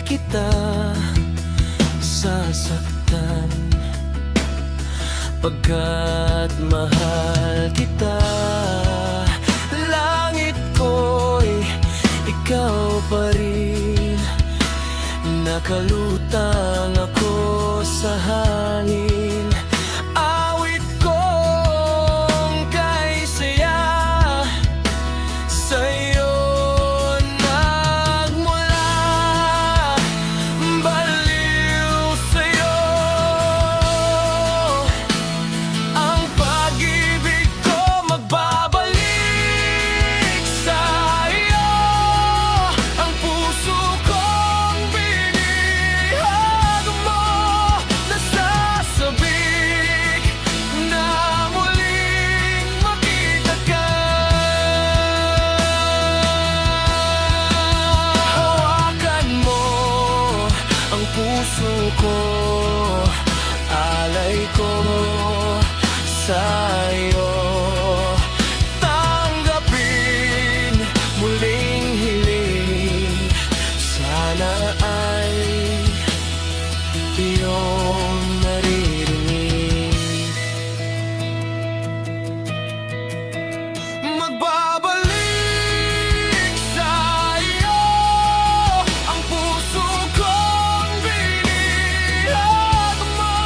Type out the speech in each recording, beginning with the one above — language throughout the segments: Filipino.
kita sasaktan, pagkat mahal kita. Langit ko'y ikaw pa rin, nakalutang ako sa hangin. Awit kong kay saya sa'yo nagmula, baliw sa'yo ang pag-ibig ko, magbabalik sa'yo ang puso kong binihag mo. Nasasabik na muling makita ka. Hawakan mo ang puso ko, alay ko sa'yo. Tanggapin muling hiling, sana ay iyong naririnig. Magbabalik sa'yo ang puso kong binihag mo.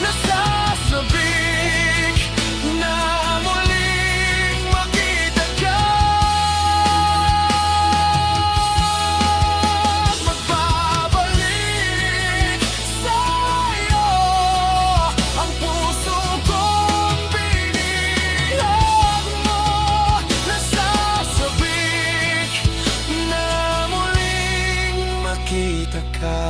Nasasabik na muling makita ka. Magbabalik sa'yo ang puso kong binihag mo. Nasasabik na muling makita ka.